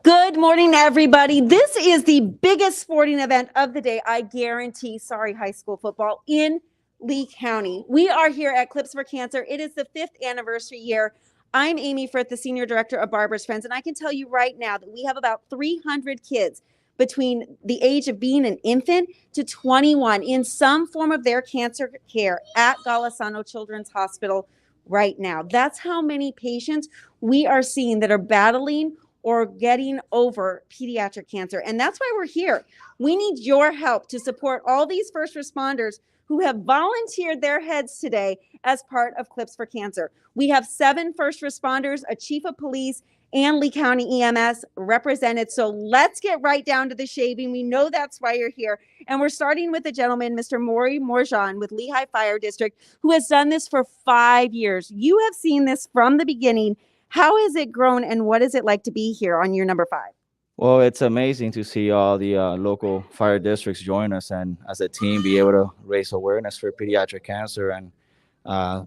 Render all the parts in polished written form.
Good morning, everybody. This is the biggest sporting event of the day, I guarantee, sorry, high school football, in Lee County. We are here at Clips for Cancer. It is the 5th anniversary year. I'm Amy Frith, the Senior Director of Barbara's Friends, and I can tell you right now that we have about 300 kids between the age of being an infant to 21 in some form of their cancer care at Golisano Children's Hospital right now. That's how many patients we are seeing that are battling or getting over pediatric cancer. And that's why we're here. We need your help to support all these first responders who have volunteered their heads today as part of Clips for Cancer. We have 7 first responders, a chief of police, and Lee County EMS represented. So let's get right down to the shaving. We know that's why you're here. And we're starting with the gentleman, Mr. Maury with Lehigh Fire District, who has done this for 5 years. You have seen this from the beginning. How has it grown, and what is it like to be here on year number 5? Well, it's amazing to see all the local fire districts join us and as a team be able to raise awareness for pediatric cancer and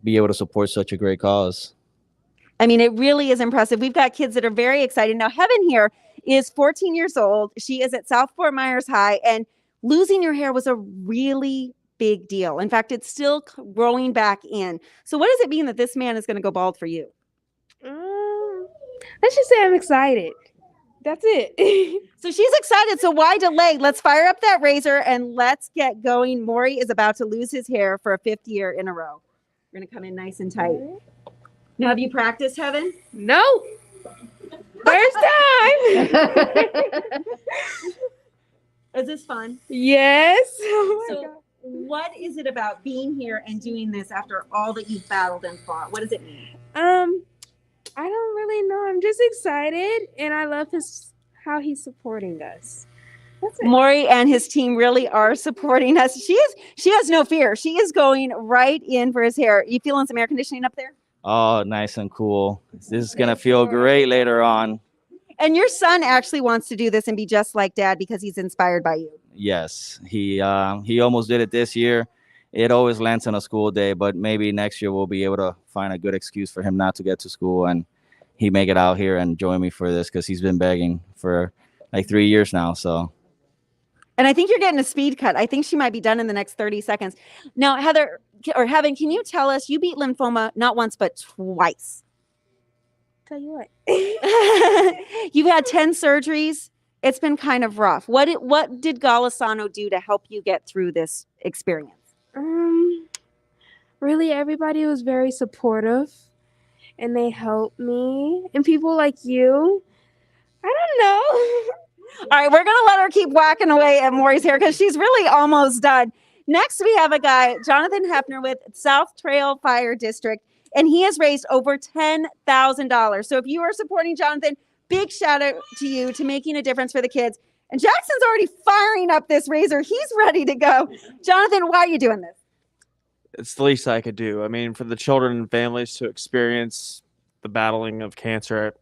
be able to support such a great cause. I mean, it really is impressive. We've got kids that are very excited. Now, Heaven here is 14 years old. She is at South Fort Myers High, and losing your hair was a really big deal. In fact, it's still growing back in. So what does it mean that this man is going to go bald for you? Let's just say I'm excited. That's it. So she's excited. So why delay? Let's fire up that razor and let's get going. Maury is about to lose his hair for a 5th year in a row. We're going to come in nice and tight. Now, have you practiced, Heaven? No. First time. Is this fun? Yes. Oh my God. What is it about being here and doing this after all that you've battled and fought? What does it mean? I don't really know. I'm just excited, and I love how he's supporting us. That's it. Maury and his team really are supporting us. She has no fear. She is going right in for his hair. You feeling some air conditioning up there? Oh, nice and cool. This is going to feel great later on. And your son actually wants to do this and be just like Dad because he's inspired by you. Yes, he almost did it this year. It always lands on a school day, but maybe next year we'll be able to find a good excuse for him not to get to school and he make it out here and join me for this because he's been begging for like 3 years now. So, and I think you're getting a speed cut. I think she might be done in the next 30 seconds. Now, Heather or Heaven, can you tell us, you beat lymphoma not once but twice? Tell you what. You've had 10 surgeries. It's been kind of rough. What did Golisano do to help you get through this experience? Really, everybody was very supportive, and they helped me. And people like you, I don't know. All right, we're gonna let her keep whacking away at Maury's hair because she's really almost done. Next, we have a guy, Jonathan Hefner with South Trail Fire District, and he has raised over $10,000. So if you are supporting Jonathan, big shout out to you to making a difference for the kids. And Jackson's already firing up this razor. He's ready to go. Jonathan, why are you doing this? It's the least I could do. I mean, for the children and families to experience the battling of cancer,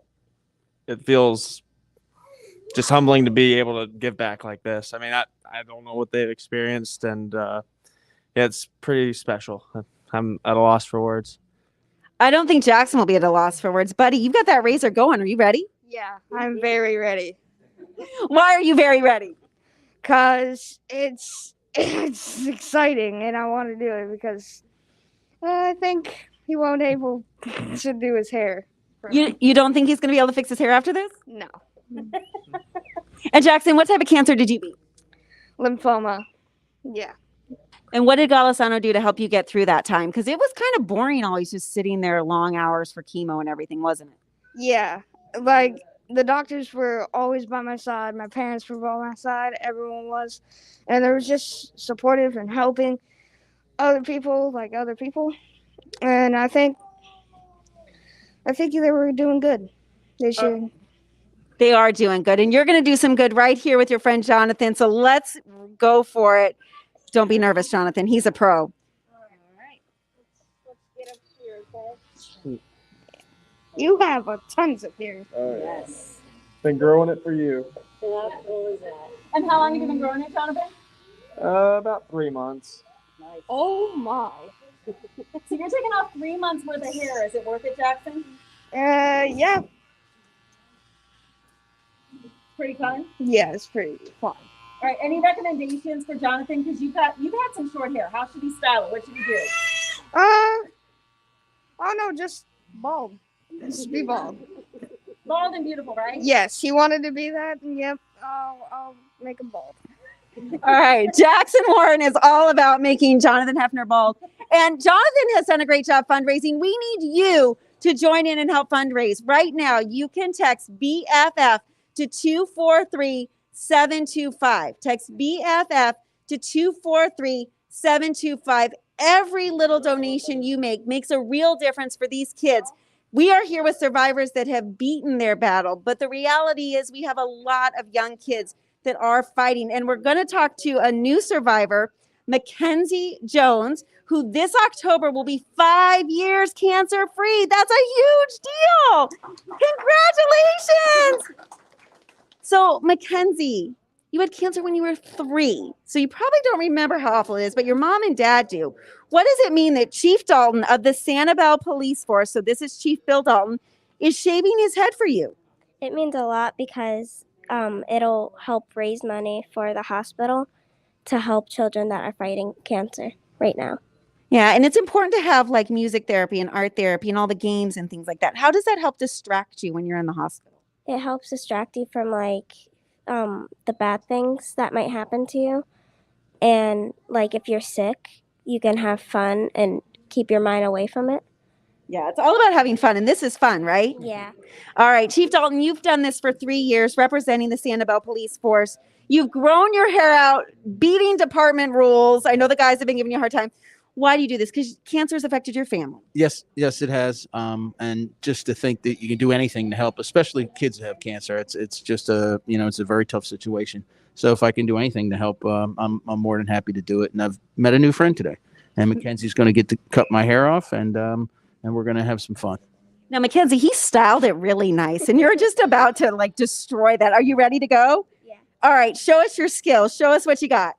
it feels just humbling to be able to give back like this. I mean, I don't know what they've experienced, and yeah, it's pretty special. I'm at a loss for words. I don't think Jackson will be at a loss for words. Buddy, you've got that razor going. Are you ready? Yeah, I'm very ready. Why are you very ready? Because it's exciting and I want to do it because I think he won't able to do his hair. You don't think he's going to be able to fix his hair after this? No. And Jackson, what type of cancer did you beat? Lymphoma. Yeah. And what did Golisano do to help you get through that time? Because it was kind of boring always just sitting there long hours for chemo and everything, wasn't it? Yeah. Like, the doctors were always by my side. My parents were by my side. Everyone was. And they were just supportive and helping other people. And I think they were doing good. They should. They are doing good. And you're going to do some good right here with your friend Jonathan. So let's go for it. Don't be nervous, Jonathan. He's a pro. All right. Let's get up here, okay? You have tons of hair. Oh, yes. Been growing it for you. And how long have you been growing it, Jonathan? About 3 months. Nice. Oh my. So you're taking off 3 months worth of hair. Is it worth it, Jackson? Yeah. Pretty fun? Yeah, it's pretty fun. All right, any recommendations for Jonathan? Because you've had some short hair. How should he style it? What should he do? I don't know, just bald. Just be bald. Bald and beautiful, right? Yes, he wanted to be that, and yep, I'll make him bald. All right, Jackson Warren is all about making Jonathan Hefner bald. And Jonathan has done a great job fundraising. We need you to join in and help fundraise. Right now, you can text BFF to 243-725. Text BFF to 243-725. Every little donation you make makes a real difference for these kids. We are here with survivors that have beaten their battle, but the reality is we have a lot of young kids that are fighting. And we're going to talk to a new survivor, Mackenzie Jones, who this October will be 5 years cancer-free. That's a huge deal. Congratulations. So, Mackenzie, you had cancer when you were 3. So you probably don't remember how awful it is, but your mom and dad do. What does it mean that Chief Dalton of the Sanibel Police Force, so this is Chief Bill Dalton, is shaving his head for you? It means a lot because it'll help raise money for the hospital to help children that are fighting cancer right now. Yeah, and it's important to have like music therapy and art therapy and all the games and things like that. How does that help distract you when you're in the hospital? It helps distract you from like the bad things that might happen to you. And like if you're sick, you can have fun and keep your mind away from it. Yeah, it's all about having fun, and this is fun, right? Yeah. All right, Chief Dalton, you've done this for 3 years representing the Sanibel Police Force. You've grown your hair out, beating department rules. I know the guys have been giving you a hard time. Why do you do this? Because cancer's affected your family. Yes, it has. And just to think that you can do anything to help, especially kids that have cancer, it's just it's a very tough situation. So if I can do anything to help, I'm more than happy to do it. And I've met a new friend today, and Mackenzie's going to get to cut my hair off, and we're going to have some fun. Now, Mackenzie, he styled it really nice, and you're just about to like destroy that. Are you ready to go? Yeah. All right, show us your skills. Show us what you got.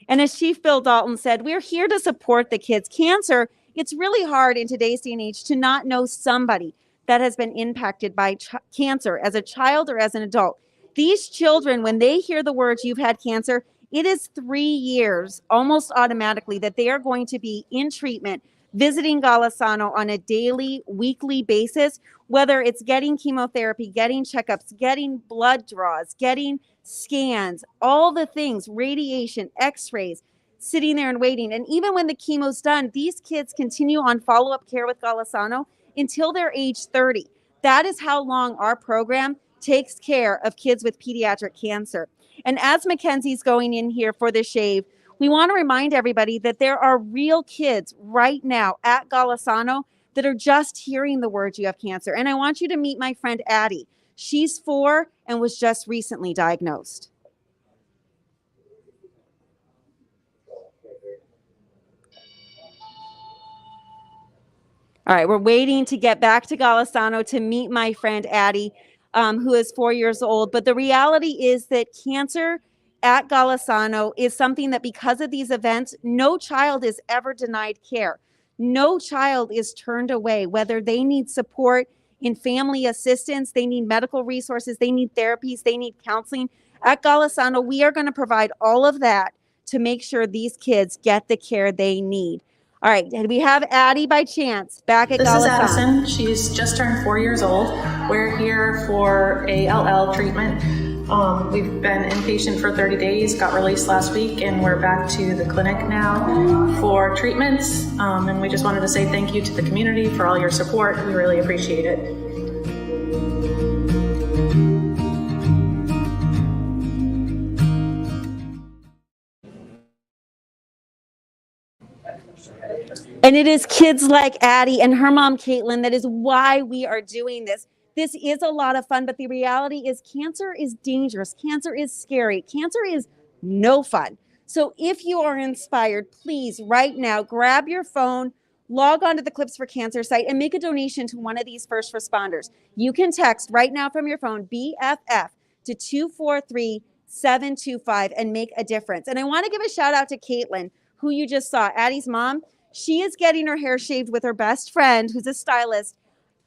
And as Chief Bill Dalton said, we're here to support the kids. Cancer, it's really hard in today's day and age to not know somebody that has been impacted by cancer as a child or as an adult. These children, when they hear the words you've had cancer, it is 3 years almost automatically that they are going to be in treatment, visiting Golisano on a daily, weekly basis, whether it's getting chemotherapy, getting checkups, getting blood draws, getting scans, all the things, radiation, x-rays, sitting there and waiting. And even when the chemo's done, these kids continue on follow-up care with Golisano until they're age 30. That is how long our program takes care of kids with pediatric cancer. And as Mackenzie's going in here for the shave, we want to remind everybody that there are real kids right now at Golisano that are just hearing the words you have cancer. And I want you to meet my friend Addie. She's 4 and was just recently diagnosed. All right, we're waiting to get back to Golisano to meet my friend Addie, who is 4 years old. But the reality is that cancer at Golisano is something that because of these events, no child is ever denied care. No child is turned away, whether they need support in family assistance, they need medical resources, they need therapies, they need counseling. At Golisano, we are going to provide all of that to make sure these kids get the care they need. All right, and we have Addie by chance back at Golisano. This is Addison. She's just turned 4 years old. We're here for ALL treatment. We've been inpatient for 30 days, got released last week, and we're back to the clinic now for treatments. And we just wanted to say thank you to the community for all your support. We really appreciate it. And it is kids like Addie and her mom, Caitlin, that is why we are doing this. This is a lot of fun, but the reality is cancer is dangerous. Cancer is scary. Cancer is no fun. So if you are inspired, please right now, grab your phone, log on to the Clips for Cancer site and make a donation to one of these first responders. You can text right now from your phone, BFF to 243-725 and make a difference. And I want to give a shout out to Caitlin, who you just saw, Addie's mom. She is getting her hair shaved with her best friend, who's a stylist,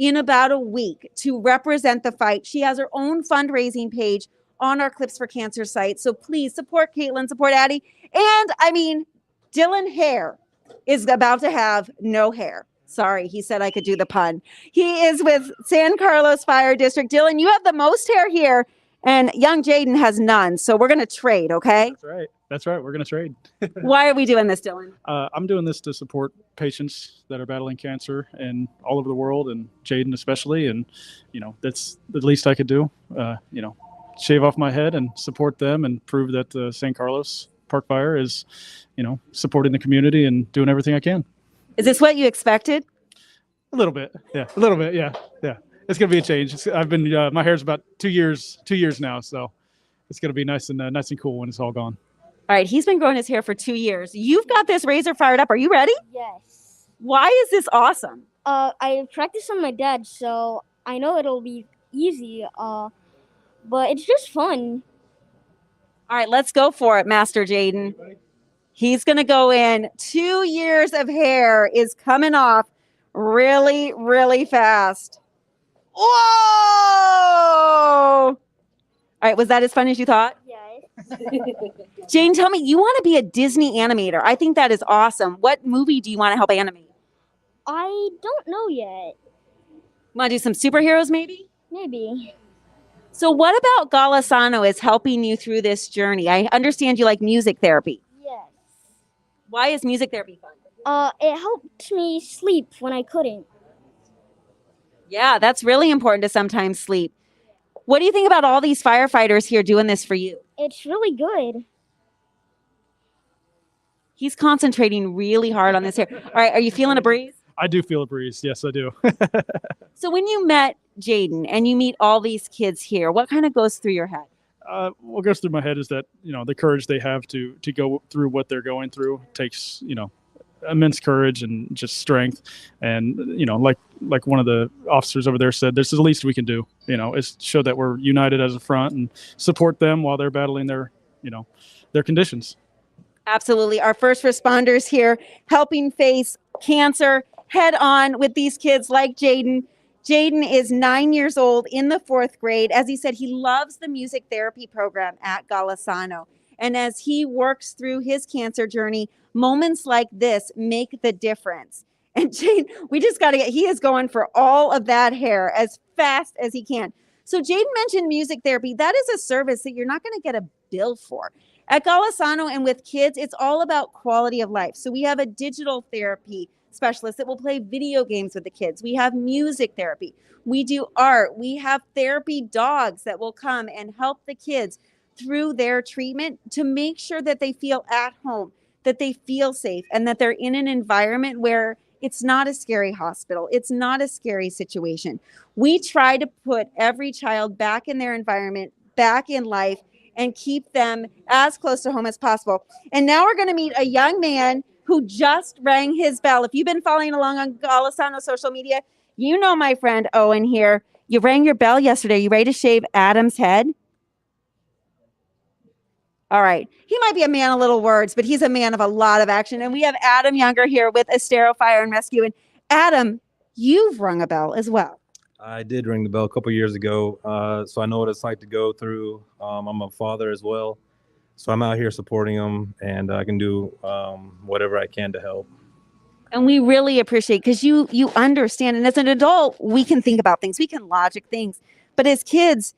in about a week to represent the fight. She has her own fundraising page on our Clips for Cancer site. So please support Caitlin, support Addie. And I mean, Dylan Hare is about to have no hair. Sorry, he said I could do the pun. He is with San Carlos Fire District. Dylan, you have the most hair here, and young Jaden has none. So we're going to trade, okay? That's right. That's right. We're going to trade. Why are we doing this, Dylan? I'm doing this to support patients that are battling cancer and all over the world, and Jaden especially. And, that's the least I could do, shave off my head and support them and prove that San Carlos Park Fire is, supporting the community and doing everything I can. Is this what you expected? A little bit. Yeah. A little bit. Yeah. Yeah. It's going to be a change. I've been, my hair's about 2 years now. So it's going to be nice and cool when it's all gone. All right. He's been growing his hair for 2 years. You've got this razor fired up. Are you ready? Yes. Why is this awesome? I practiced on my dad, so I know it'll be easy. But it's just fun. All right. Let's go for it, Master Jaden. He's going to go in. 2 years of hair is coming off really, really fast. Whoa! All right. Was that as fun as you thought? Yes. Jane, tell me, you want to be a Disney animator. I think that is awesome. What movie do you want to help animate? I don't know yet. Want to do some superheroes maybe? Maybe. So what about Golisano is helping you through this journey? I understand you like music therapy. Yes. Why is music therapy fun? It helped me sleep when I couldn't. Yeah, that's really important to sometimes sleep. What do you think about all these firefighters here doing this for you? It's really good. He's concentrating really hard on this hair. All right, are you feeling a breeze? I do feel a breeze. Yes, I do. So when you met Jaden and you meet all these kids here, what kind of goes through your head? What goes through my head is that, the courage they have to go through what they're going through takes, immense courage and just strength. And, like one of the officers over there said, this is the least we can do, is show that we're united as a front and support them while they're battling their conditions. Absolutely. Our first responders here helping face cancer head on with these kids like Jaden. Jaden is 9 years old in the 4th grade. As he said, he loves the music therapy program at Golisano. And as he works through his cancer journey, moments like this make the difference. And Jaden, he is going for all of that hair as fast as he can. So Jaden mentioned music therapy. That is a service that you're not going to get a bill for. At Golisano and with kids, it's all about quality of life. So we have a digital therapy specialist that will play video games with the kids. We have music therapy. We do art. We have therapy dogs that will come and help the kids through their treatment to make sure that they feel at home, that they feel safe, and that they're in an environment where it's not a scary hospital. It's not a scary situation. We try to put every child back in their environment, back in life, and keep them as close to home as possible. And now we're going to meet a young man who just rang his bell. If you've been following along on Golisano social media, you know my friend Owen here. You rang your bell yesterday. You ready to shave Adam's head? All right. He might be a man of little words, but he's a man of a lot of action. And we have Adam Younger here with Estero Fire and Rescue. And Adam, you've rung a bell as well. I did ring the bell a couple years ago, so I know what it's like to go through. I'm a father as well, so I'm out here supporting them, and I can do whatever I can to help. And we really appreciate, because you understand, and as an adult, we can think about things, we can logic things, but as kids,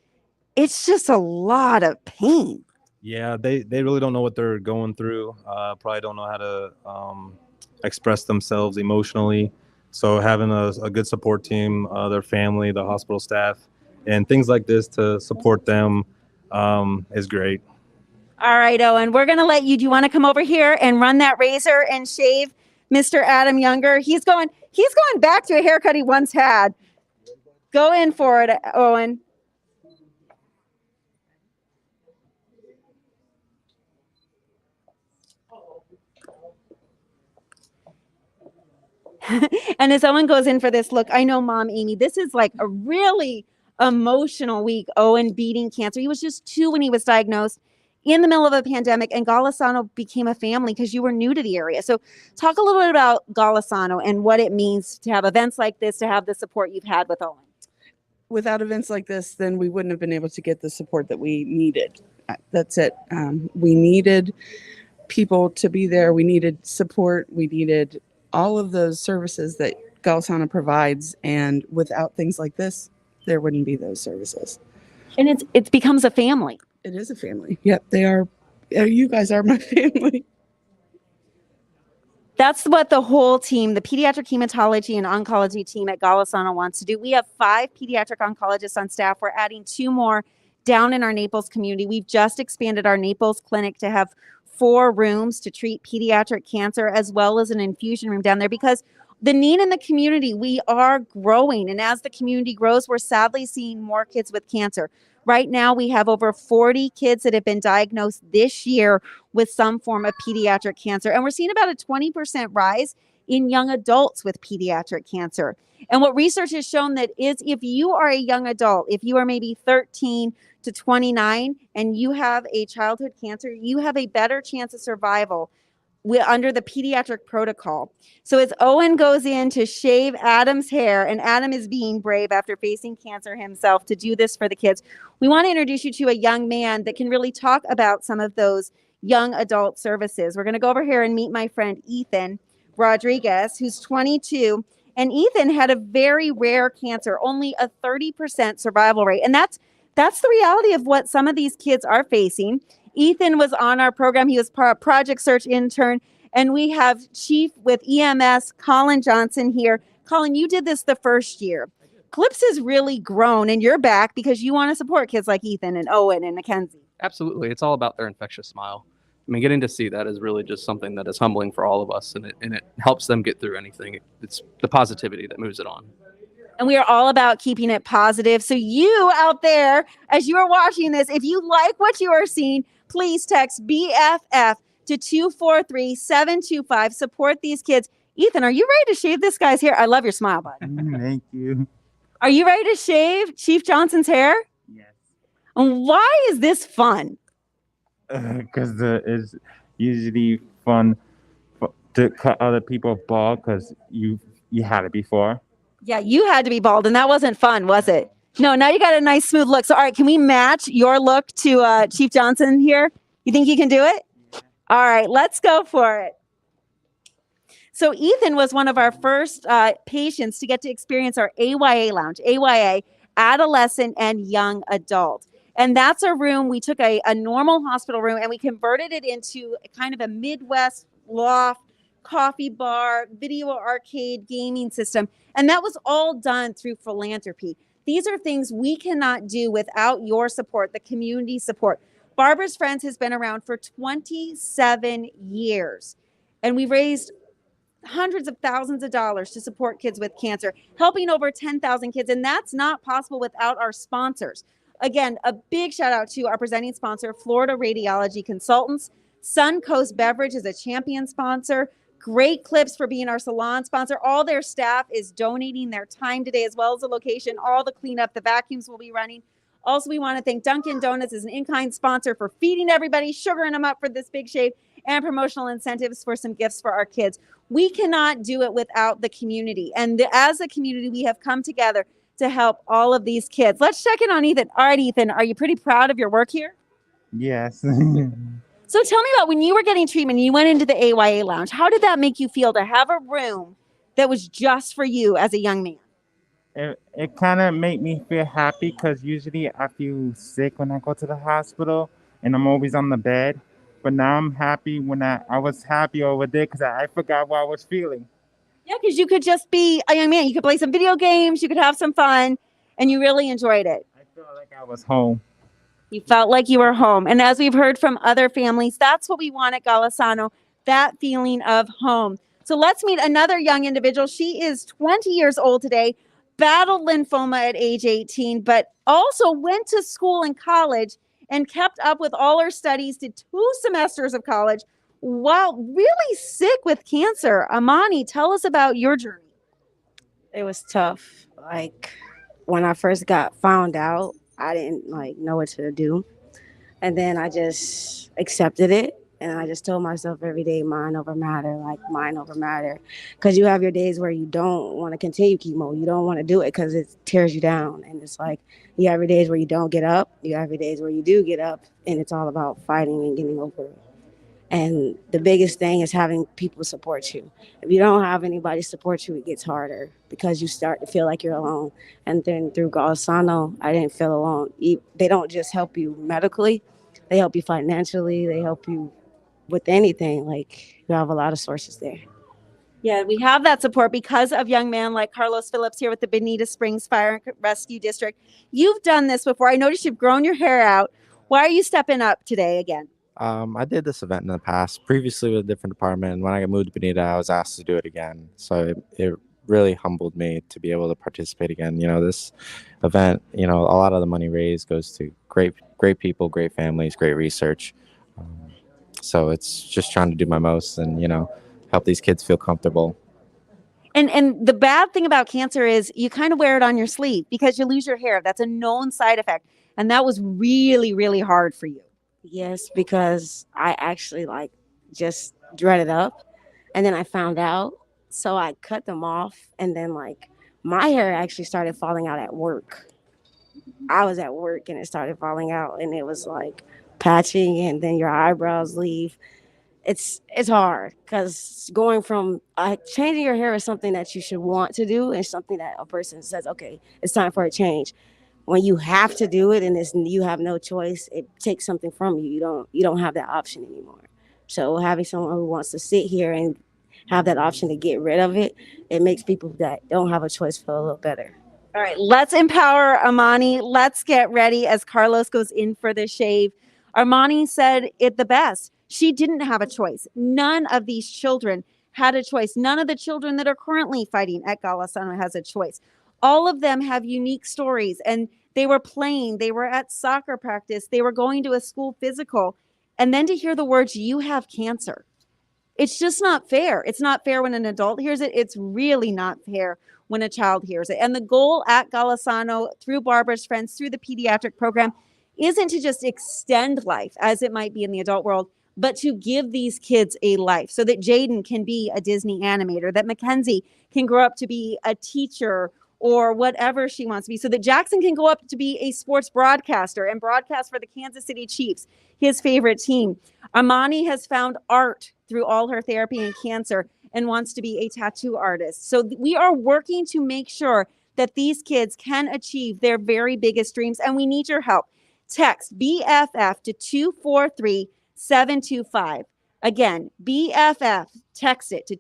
it's just a lot of pain. Yeah, they really don't know what they're going through. Probably don't know how to express themselves emotionally. So having a good support team, their family, the hospital staff, and things like this to support them is great. All right, Owen, we're going to let you. Do you want to come over here and run that razor and shave Mr. Adam Younger? He's going back to a haircut he once had. Go in for it, Owen. And as Owen goes in for this, look, I know Mom Amy, this is like a really emotional week. Owen beating cancer. He was just 2 when he was diagnosed. in the middle of a pandemic, and Golisano became a family because you were new to the area. So talk a little bit about Golisano and what it means to have events like this, to have the support you've had with Owen. Without events like this, then we wouldn't have been able to get the support that we needed. That's it. We needed people to be there. We needed support. We needed all of those services that Golisano provides. And without things like this, there wouldn't be those services. And it becomes a family. It is a family. Yep, they are. You guys are my family. That's what the whole team, the pediatric hematology and oncology team at Golisano wants to do. We have 5 pediatric oncologists on staff. We're adding 2 more down in our Naples community. We've just expanded our Naples clinic to have 4 rooms to treat pediatric cancer, as well as an infusion room down there, because the need in the community, we are growing. And as the community grows, we're sadly seeing more kids with cancer. Right now, we have over 40 kids that have been diagnosed this year with some form of pediatric cancer. And we're seeing about a 20% rise in young adults with pediatric cancer. And what research has shown that is, if you are a young adult, if you are maybe 13 to 29 and you have a childhood cancer, you have a better chance of survival under the pediatric protocol. So as Owen goes in to shave Adam's hair, and Adam is being brave after facing cancer himself to do this for the kids, we want to introduce you to a young man that can really talk about some of those young adult services. We're going to go over here and meet my friend Ethan Rodriguez, who's 22. And Ethan had a very rare cancer, only a 30% survival rate. And that's the reality of what some of these kids are facing. Ethan was on our program. He was Project Search intern. And we have Chief with EMS, Colin Johnson here. Colin, you did this the first year. Clips has really grown, and you're back because you want to support kids like Ethan and Owen and Mackenzie. Absolutely. It's all about their infectious smile. I mean, getting to see that is really just something that is humbling for all of us, and it helps them get through anything. It's the positivity that moves it on. And we are all about keeping it positive. So you out there, as you are watching this, if you like what you are seeing, please text BFF to 243-725. Support these kids. Ethan, are you ready to shave this guy's hair? I love your smile, bud. Thank you. Are you ready to shave Chief Johnson's hair? Yes. And why is this fun? Because it's usually fun to cut other people bald because you had it before. Yeah, you had to be bald, and that wasn't fun, was it? No, now you got a nice smooth look. So, all right, can we match your look to Chief Johnson here? You think you can do it? All right, let's go for it. So Ethan was one of our first patients to get to experience our AYA lounge, AYA, adolescent and young adult. And that's a room, we took a normal hospital room and we converted it into kind of a Midwest loft, coffee bar, video arcade, gaming system. And that was all done through philanthropy. These are things we cannot do without your support, the community support. Barbara's Friends has been around for 27 years. And we've raised hundreds of thousands of dollars to support kids with cancer, helping over 10,000 kids. And that's not possible without our sponsors. Again, a big shout out to our presenting sponsor, Florida Radiology Consultants. Suncoast Beverage is a champion sponsor. Great Clips for being our salon sponsor. All their staff is donating their time today, as well as the location, all the cleanup, the vacuums will be running. Also, we want to thank Dunkin' Donuts as an in-kind sponsor for feeding everybody, sugaring them up for this big shave, and promotional incentives for some gifts for our kids. We cannot do it without the community. And as a community, we have come together to help all of these kids. Let's check in on Ethan. All right, Ethan, are you pretty proud of your work here? Yes. So tell me about when you were getting treatment and you went into the AYA lounge. How did that make you feel to have a room that was just for you as a young man? It kind of made me feel happy because usually I feel sick when I go to the hospital and I'm always on the bed. But now I'm happy when I was happy over there because I forgot what I was feeling. Yeah, because you could just be a young man. You could play some video games. You could have some fun. And you really enjoyed it. I felt like I was home. You felt like you were home. And as we've heard from other families, that's what we want at Golisano, that feeling of home. So let's meet another young individual. She is 20 years old today, battled lymphoma at age 18, but also went to school and college and kept up with all her studies, did 2 semesters of college while really sick with cancer. Amani, tell us about your journey. It was tough. Like when I first got found out, I didn't know what to do. And then I just accepted it. And I just told myself every day, mind over matter, like mind over matter. Because you have your days where you don't want to continue chemo. You don't want to do it because it tears you down. And it's like, you have your days where you don't get up. You have your days where you do get up. And it's all about fighting and getting over it. And the biggest thing is having people support you. If you don't have anybody support you, it gets harder because you start to feel like you're alone. And then through Golisano, I didn't feel alone. They don't just help you medically. They help you financially. They help you with anything. Like, you have a lot of sources there. Yeah, we have that support because of young men like Carlos Phillips here with the Bonita Springs Fire and Rescue District. You've done this before. I noticed you've grown your hair out. Why are you stepping up today again? I did this event in the past, previously with a different department. And when I got moved to Bonita, I was asked to do it again. So it really humbled me to be able to participate again. You know, this event, you know, a lot of the money raised goes to great people, great families, great research. So it's just trying to do my most and, you know, help these kids feel comfortable. And the bad thing about cancer is you kind of wear it on your sleeve because you lose your hair. That's a known side effect. And that was really, really hard for you. Yes, because I actually just dreaded up and then I found out. So I cut them off and then my hair actually started falling out at work. I was at work and it started falling out and it was like patching and then your eyebrows leave. It's hard because going from changing your hair is something that you should want to do and something that a person says, okay, it's time for a change. When you have to do it and you have no choice, it takes something from you. You don't have that option anymore. So having someone who wants to sit here and have that option to get rid of it, it makes people that don't have a choice feel a little better. All right, let's empower Armani. Let's get ready as Carlos goes in for the shave. Armani said it the best. She didn't have a choice. None of these children had a choice. None of the children that are currently fighting at Golisano has a choice. All of them have unique stories, and they were playing, they were at soccer practice, they were going to a school physical, and then to hear the words, you have cancer. It's just not fair. It's not fair when an adult hears it. It's really not fair when a child hears it. And the goal at Golisano, through Barbara's Friends, through the pediatric program, isn't to just extend life as it might be in the adult world, but to give these kids a life so that Jaden can be a Disney animator, that Mackenzie can grow up to be a teacher or whatever she wants to be, so that Jackson can go up to be a sports broadcaster and broadcast for the Kansas City Chiefs, his favorite team. Armani has found art through all her therapy and cancer and wants to be a tattoo artist. So we are working to make sure that these kids can achieve their very biggest dreams, and we need your help. Text BFF to 243-725. Again, BFF, text it to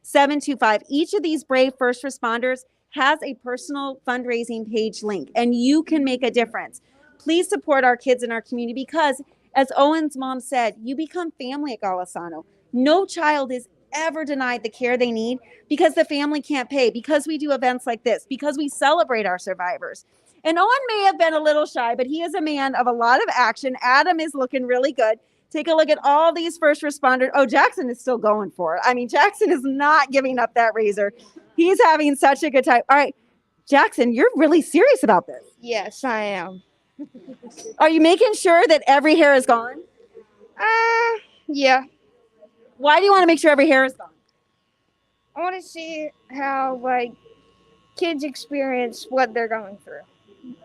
243-725. Each of these brave first responders has a personal fundraising page link, and you can make a difference. Please support our kids in our community because, as Owen's mom said, you become family at Golisano. No child is ever denied the care they need because the family can't pay, because we do events like this, because we celebrate our survivors. And Owen may have been a little shy, but he is a man of a lot of action. Adam is looking really good. Take a look at all these first responders. Oh, Jackson is still going for it. I mean, Jackson is not giving up that razor. He's having such a good time. All right, Jackson, you're really serious about this. Yes, I am. Are you making sure that every hair is gone? Yeah. Why do you want to make sure every hair is gone? I want to see how kids experience what they're going through,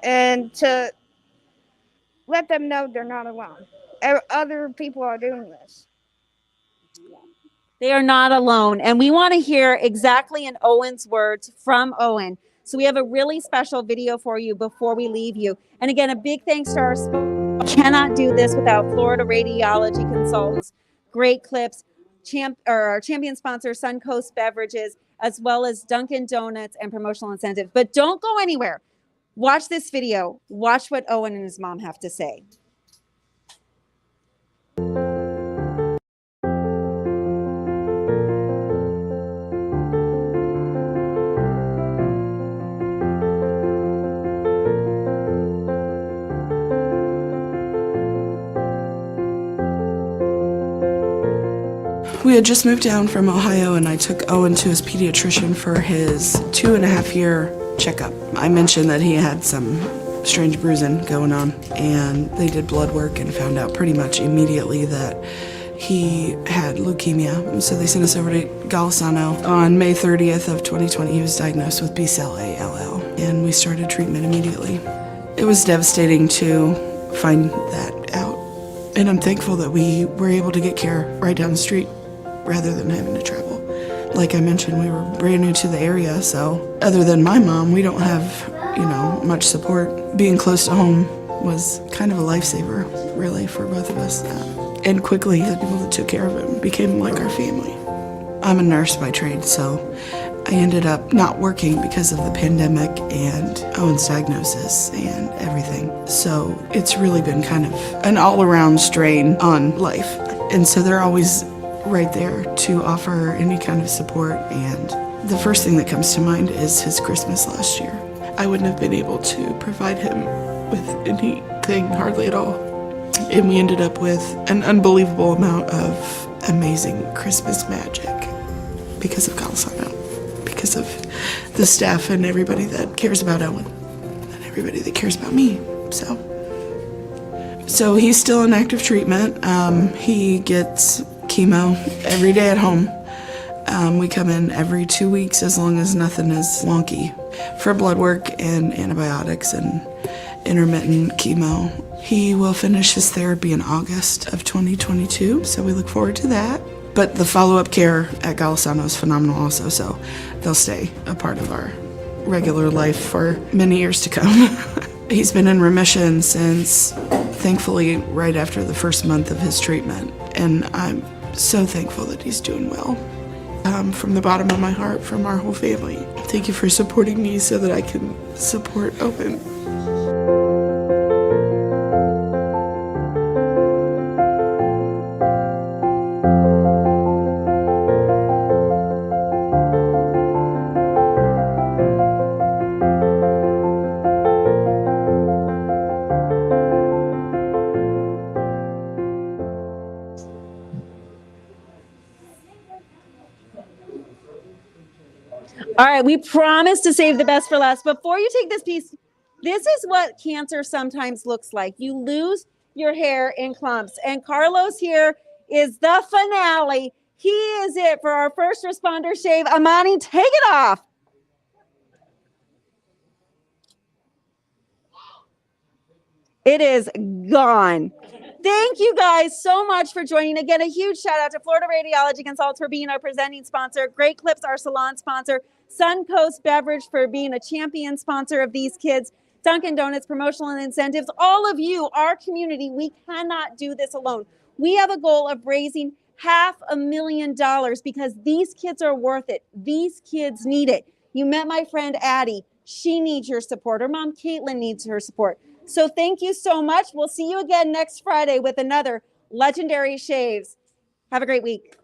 and to let them know they're not alone. Other people are doing this. They are not alone. And we want to hear exactly in Owen's words from Owen. So we have a really special video for you before we leave you. And again, a big thanks to our sponsor. Cannot do this without Florida Radiology Consultants. Great clips. Our champion sponsor, Suncoast Beverages, as well as Dunkin' Donuts and promotional incentives. But don't go anywhere. Watch this video. Watch what Owen and his mom have to say. We had just moved down from Ohio and I took Owen to his pediatrician for his 2.5-year checkup. I mentioned that he had some strange bruising going on, and they did blood work and found out pretty much immediately that he had leukemia. So they sent us over to Golisano. On May 30th of 2020, he was diagnosed with B-cell ALL, and we started treatment immediately. It was devastating to find that out, and I'm thankful that we were able to get care right down the street rather than having to travel. Like I mentioned, we were brand new to the area, so other than my mom, we don't have, much support. Being close to home was kind of a lifesaver, really, for both of us. And quickly, the people that took care of him became like our family. I'm a nurse by trade, so I ended up not working because of the pandemic and Owen's diagnosis and everything. So it's really been kind of an all-around strain on life. And so they're always right there to offer any kind of support. And the first thing that comes to mind is his Christmas last year. I wouldn't have been able to provide him with anything hardly at all. And we ended up with an unbelievable amount of amazing Christmas magic because of Golisano, because of the staff and everybody that cares about Owen and everybody that cares about me. So he's still in active treatment. He gets chemo every day at home. We come in every 2 weeks as long as nothing is wonky for blood work and antibiotics and intermittent chemo. He will finish his therapy in August of 2022, so we look forward to that. But the follow-up care at Golisano is phenomenal also, so they'll stay a part of our regular life for many years to come. He's been in remission since, thankfully, right after the first month of his treatment, and I'm so thankful that he's doing well. From the bottom of my heart, from our whole family, thank you for supporting me so that I can support Owen. All right, we promise to save the best for last. Before you take this piece, this is what cancer sometimes looks like. You lose your hair in clumps. And Carlos here is the finale. He is it for our first responder shave. Amani, take it off. It is gone. Thank you guys so much for joining. Again, a huge shout out to Florida Radiology Consults for being our presenting sponsor, Great Clips, our salon sponsor, Suncoast Beverage for being a champion sponsor of these kids, Dunkin' Donuts promotional and incentives, all of you, our community. We cannot do this alone. We have a goal of raising $500,000 because these kids are worth it. These kids need it. You met my friend Addie. She needs your support. Her mom, Caitlin, needs her support. So thank you so much. We'll see you again next Friday with another Legendary Shaves. Have a great week.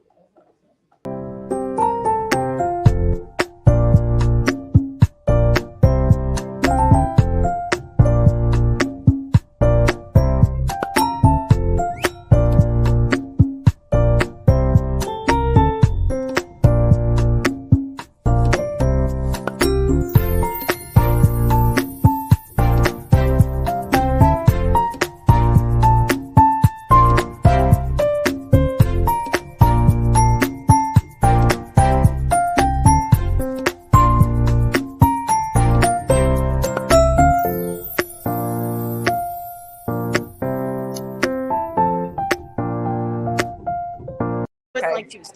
Like juice.